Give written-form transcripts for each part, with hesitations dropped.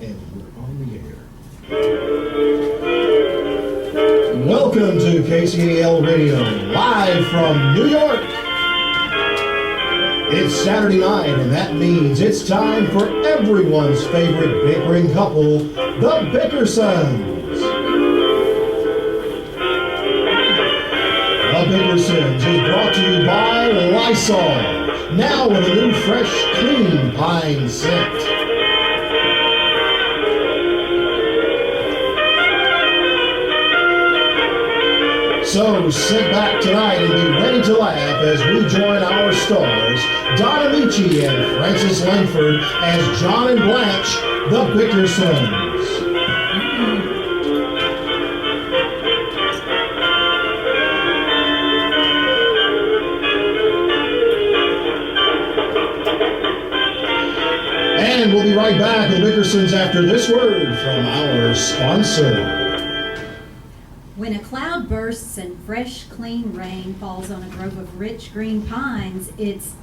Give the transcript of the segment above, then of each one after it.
And we're on the air. Welcome to KCAL Radio, live from New York. It's Saturday night, and that means it's time for everyone's favorite bickering couple, the Bickersons. The Bickersons is brought to you by Lysol, now with a new fresh, clean pine scent. So sit back tonight and be ready to laugh as we join our stars, Don Amici and Francis Langford, as John and Blanche, the Bickersons. And we'll be right back with Bickersons after this word from our sponsor. When a cloud bursts and fresh, clean rain falls on a grove of rich green pines, it's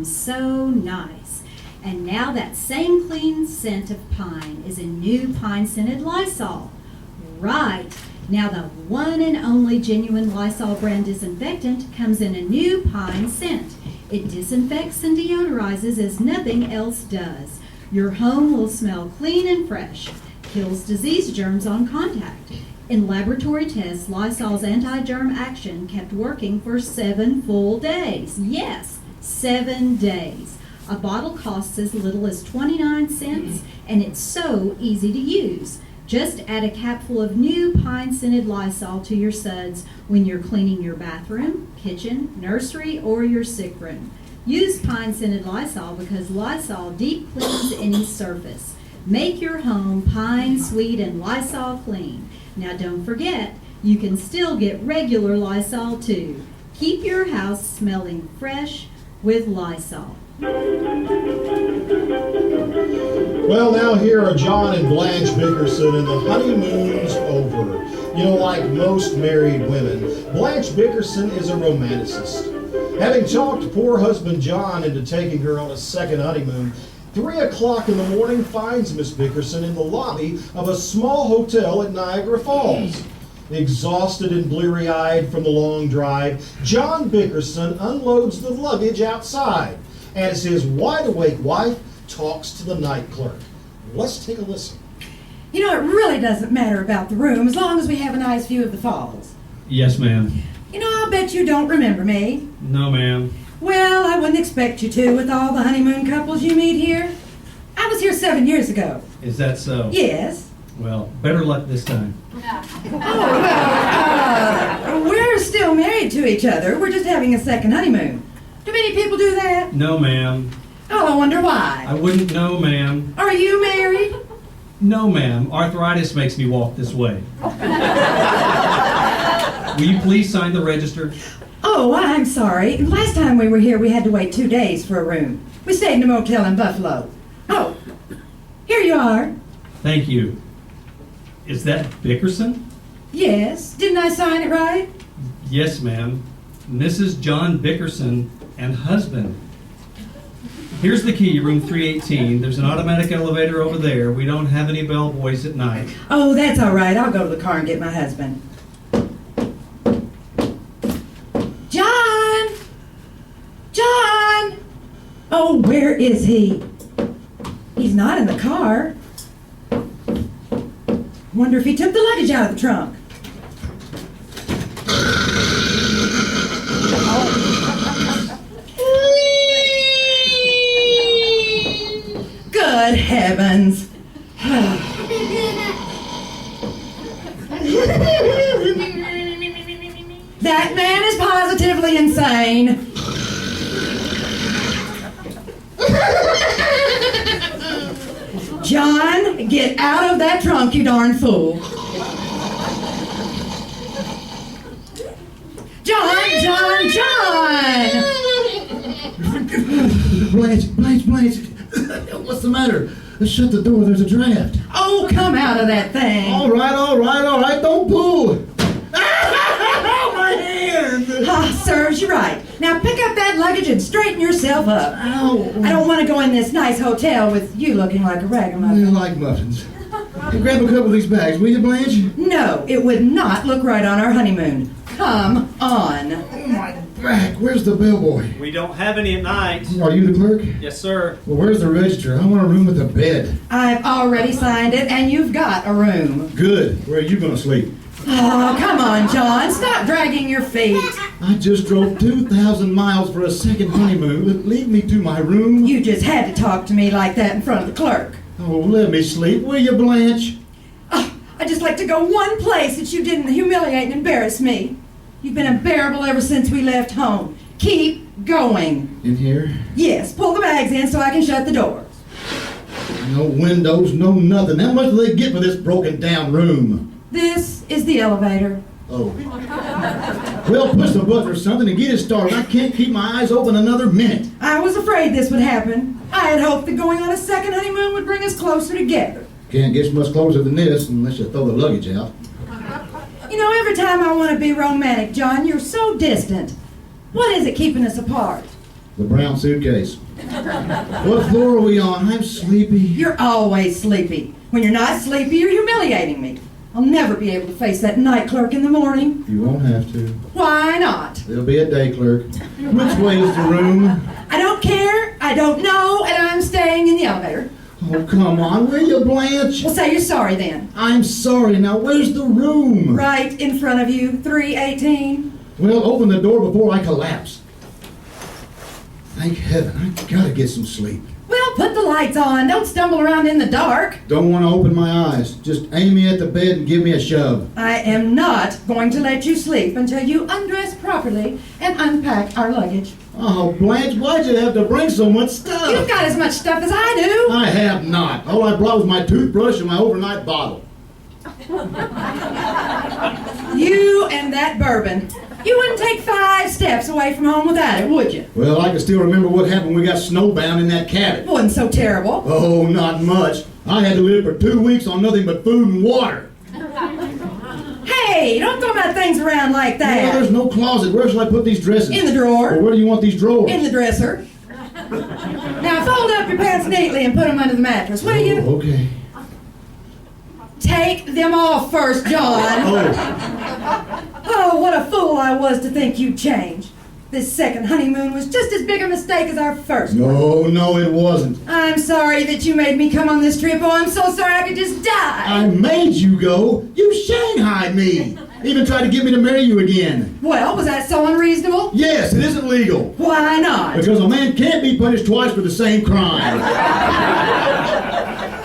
so nice. And now that same clean scent of pine is in new pine-scented Lysol. Right. Now the one and only genuine Lysol brand disinfectant comes in a new pine scent. It disinfects and deodorizes as nothing else does. Your home will smell clean and fresh. Kills disease germs on contact. In laboratory tests, Lysol's anti-germ action kept working for 7 full days. Yes, 7 days. A bottle costs as little as 29 cents, and it's so easy to use. Just add a capful of new pine-scented Lysol to your suds when you're cleaning your bathroom, kitchen, nursery, or your sick room. Use pine-scented Lysol because Lysol deep cleans any surface. Make your home pine, sweet, and Lysol clean. Now don't forget, you can still get regular Lysol too. Keep your house smelling fresh with Lysol. Well, now here are John and Blanche Bickerson, and the honeymoon's over. You know, like most married women, Blanche Bickerson is a romanticist. Having talked poor husband John into taking her on a second honeymoon, 3 o'clock in the morning finds Miss Bickerson in the lobby of a small hotel at Niagara Falls. Exhausted and bleary-eyed from the long drive, John Bickerson unloads the luggage outside as his wide-awake wife talks to the night clerk. Let's take a listen. You know, it really doesn't matter about the room as long as we have a nice view of the falls. Yes, ma'am. You know, I'll bet you don't remember me. No, ma'am. Well, I wouldn't expect you to with all the honeymoon couples you meet here. I was here 7 years ago. Is that so? Yes. Well, better luck this time. We're still married to each other. We're just having a second honeymoon. Do many people do that? No, ma'am. Oh, I wonder why. I wouldn't know, ma'am. Are you married? No, ma'am. Arthritis makes me walk this way. Will you please sign the register? Oh, I'm sorry. Last time we were here, we had to wait 2 days for a room. We stayed in a motel in Buffalo. Oh, here you are. Thank you. Is that Bickerson? Yes. Didn't I sign it right? Yes, ma'am. Mrs. John Bickerson and husband. Here's the key, room 318. There's an automatic elevator over there. We don't have any bellboys at night. Oh, that's all right. I'll go to the car and get my husband. John! John! Oh, where is he? He's not in the car. Wonder if he took the luggage out of the trunk. Good heavens. That man is positively insane. John, get out of that trunk, you darn fool. John! Blanche. What's the matter? Shut the door, there's a draft. Oh, come out of that thing. All right, don't pull. My hand! Ah, serves you right. Now pick up that luggage and straighten yourself up. Ow. I don't want to go in this nice hotel with you looking like a I ragamuffin. like muffins. Hey, grab a couple of these bags, will you, Blanche? No, it would not look right on our honeymoon. Come on. Oh, my back. Where's the bellboy? We don't have any at night. Are you the clerk? Yes, sir. Well, where's the register? I want a room with a bed. I've already signed it, and you've got a room. Good. Where are you going to sleep? Oh, come on, John. Stop dragging your feet. I just drove 2,000 miles for a second honeymoon. Lead me to my room. You just had to talk to me like that in front of the clerk. Oh, let me sleep, will you, Blanche? Oh, I'd just like to go one place that you didn't humiliate and embarrass me. You've been unbearable ever since we left home. Keep going. In here? Yes, pull the bags in so I can shut the door. No windows, no nothing. How much do they get for this broken down room? This is the elevator. Oh. Well, push the button or something and get it started. I can't keep my eyes open another minute. I was afraid this would happen. I had hoped that going on a second honeymoon would bring us closer together. Can't get much closer than this unless you throw the luggage out. You know, every time I want to be romantic, John, you're so distant. What is it keeping us apart? The brown suitcase. What floor are we on? I'm sleepy. You're always sleepy. When you're not sleepy, you're humiliating me. I'll never be able to face that night clerk in the morning. You won't have to. Why not? There'll be a day clerk. Which way is the room? I don't care, I don't know, and I'm staying in the elevator. Oh, come on, will you, Blanche? Well, say you're sorry then. I'm sorry. Now, where's the room? Right in front of you, 318. Well, open the door before I collapse. Thank heaven. I gotta get some sleep. Well, put the lights on. Don't stumble around in the dark. Don't want to open my eyes. Just aim me at the bed and give me a shove. I am not going to let you sleep until you undress properly and unpack our luggage. Oh, Blanche, why'd you have to bring so much stuff? You've got as much stuff as I do. I have not. All I brought was my toothbrush and my overnight bottle. You and that bourbon. You wouldn't take 5 steps away from home without it, would you? Well, I can still remember what happened when we got snowbound in that cabin. It wasn't so terrible. Oh, not much. I had to live for 2 weeks on nothing but food and water. Hey, don't throw my things around like Well, that. there's no closet. Where shall I put these dresses? In the drawer. Well, where do you want these drawers? In the dresser. Now fold up your pants neatly and put them under the mattress, will you? Oh, okay. Take them off first, John. Oh, Oh, what a fool I was to think you'd change. This second honeymoon was just as big a mistake as our first one. no, it wasn't. I'm sorry that you made me come on this trip. Oh, I'm so sorry I could just die. I made you go. You shanghaied me. Even tried to get me to marry you again. Well, was that so unreasonable? Yes, it isn't legal. Why not? Because a man can't be punished twice for the same crime.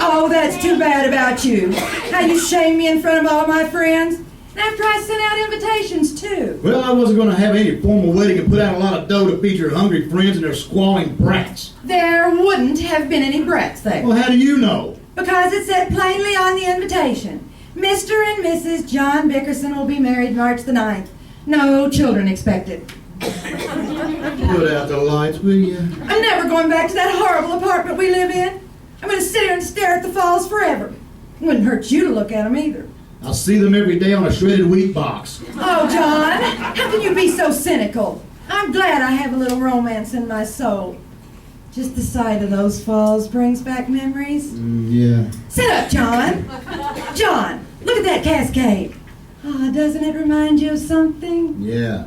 Oh, that's too bad about you. How you shame me in front of all my friends. And after I sent out invitations, too. Well, I wasn't going to have any formal wedding and put out a lot of dough to feed your hungry friends and their squalling brats. There wouldn't have been any brats there. Well, how do you know? Because it said plainly on the invitation, Mr. and Mrs. John Bickerson will be married March the 9th. No children expected. Put out the lights, will you? I'm never going back to that horrible apartment we live in. I'm going to sit here and stare at the falls forever. It wouldn't hurt you to look at them either. I'll see them every day on a shredded wheat box. Oh, John, how can you be so cynical? I'm glad I have a little romance in my soul. Just the sight of those falls brings back memories. Yeah. Sit up, John. John, look at that cascade. Ah, doesn't it remind you of something? Yeah.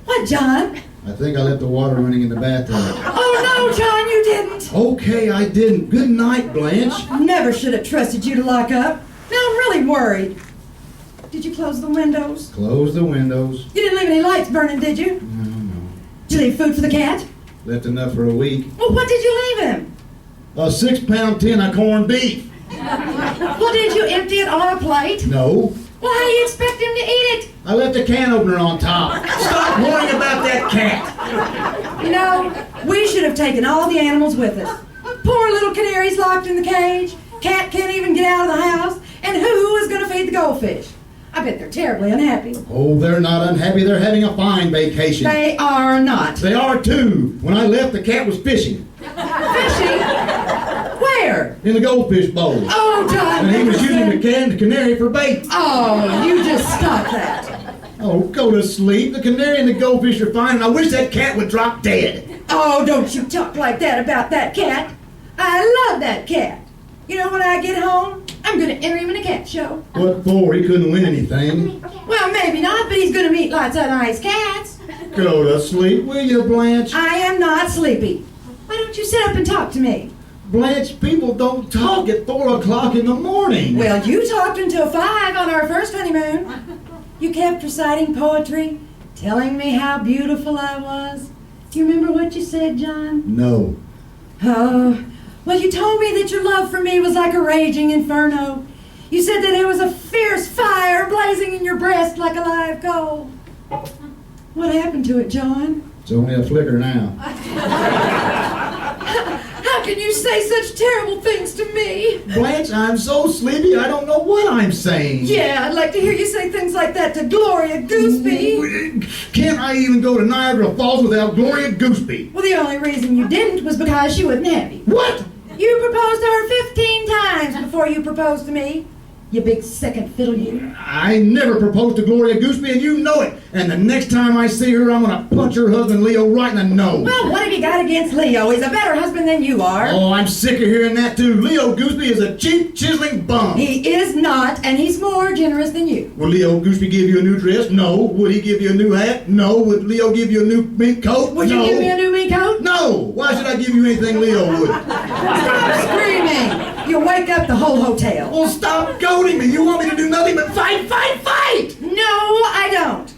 What, John? I think I left the water running in the bathtub. Oh, no, John, you didn't. Okay, I didn't. Good night, Blanche. Never should have trusted you to lock up. Now I'm really worried. Did you close the windows? Close the windows. You didn't leave any lights burning, did you? No. Did you leave food for the cat? Left enough for a week. Well, what did you leave him? A 6-pound tin of corned beef. Well, did you empty it on a plate? No. Well, how do you expect him to eat it? I left a can opener on top. Stop worrying about that cat. You know, we should have taken all the animals with us. Poor little canary's locked in the cage. Cat can't even get out of the house. And who is going to feed the goldfish? I bet they're terribly unhappy. Oh, they're not unhappy. They're having a fine vacation. They are not. They are too. When I left, the cat was fishing. Fishing? Where? In the goldfish bowl. Oh, John And he was Bickerson. using the canned canary for bait. Oh, you just stop that. Oh, go to sleep. The canary and the goldfish are fine, and I wish that cat would drop dead. Oh, don't you talk like that about that cat. I love that cat. You know, when I get home, I'm going to enter him in a cat show. What for? He couldn't win anything. Well, maybe not, but he's going to meet lots of nice cats. Go to sleep, will you, Blanche? I am not sleepy. Why don't you sit up and talk to me? Blanche, people don't talk at 4 o'clock in the morning. Well, you talked until 5 on our first honeymoon. You kept reciting poetry, telling me how beautiful I was. Do you remember what you said, John? No. Oh, well, you told me that your love for me was like a raging inferno. You said that it was a fierce fire blazing in your breast like a live coal. What happened to it, John? It's only a flicker now. How can you say such terrible things to me? Blanche, I'm so sleepy, I don't know what I'm saying. Yeah, I'd like to hear you say things like that to Gloria Gooseby. Can't I even go to Niagara Falls without Gloria Gooseby? Well, the only reason you didn't was because she wouldn't have you. What? You proposed to her 15 times before you proposed to me. You big second fiddle, you. I never proposed to Gloria Gooseby, and you know it. And the next time I see her, I'm going to punch her husband Leo right in the nose. Well, what have you got against Leo? He's a better husband than you are. Oh, I'm sick of hearing that, too. Leo Gooseby is a cheap, chiseling bum. He is not, and he's more generous than you. Would Leo Gooseby give you a new dress? No. Would he give you a new hat? No. Would Leo give you a new mink coat? Would No. you give me a new mink coat? No. Why should I give you anything Leo would? Stop screaming. You'll wake up the whole hotel. Well, stop goading me. You want me to do nothing but fight, fight, fight! No, I don't.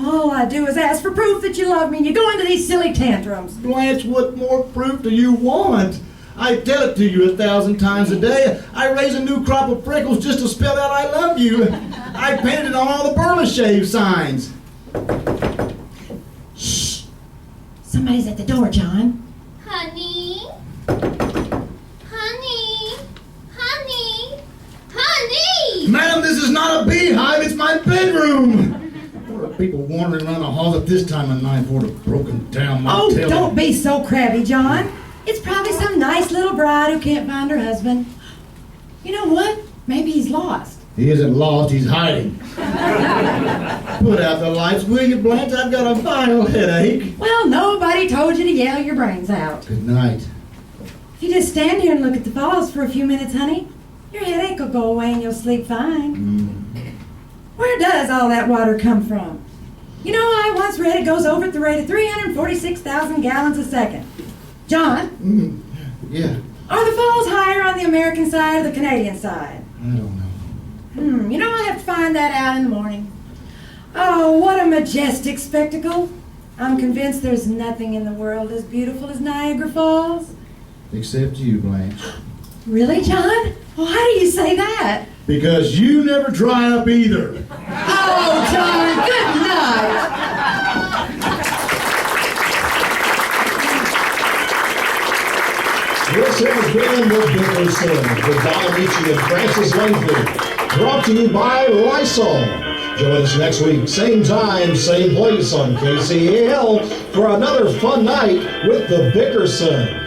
All I do is ask for proof that you love me, and you go into these silly tantrums. Blanche, what more proof do you want? I tell it to you 1,000 times a day. I raise a new crop of freckles just to spell out I love you. I painted it on all the Burma Shave signs. Shh. Somebody's at the door, John. Honey? Honey? Honey? Honey? Madam, this is not a beehive, it's my bedroom. What are people wandering around the halls at this time of night for to have broken down my Oh, telly? don't be so crabby, John. It's probably some nice little bride who can't find her husband. You know what? Maybe he's lost. He isn't lost, he's hiding. Put out the lights, will you, Blanche? I've got a vile headache. Well, nobody told you to yell your brains out. Good night. If you just stand here and look at the falls for a few minutes, honey, your headache will go away and you'll sleep fine. Where does all that water come from? You know, I once read it goes over at the rate of 346,000 gallons a second. John, Yeah, are the falls higher on the American side or the Canadian side? I don't know. You know, I'll have to find that out in the morning. Oh, what a majestic spectacle. I'm convinced there's nothing in the world as beautiful as Niagara Falls. Except you, Blanche. Really, John? Why do you say that? Because you never dry up either. Oh, John, good night. This has been the Bickersons with Don Ricci and Francis Langley, brought to you by Lysol. Join us next week, same time, same place on KCAL for another fun night with the Bickersons.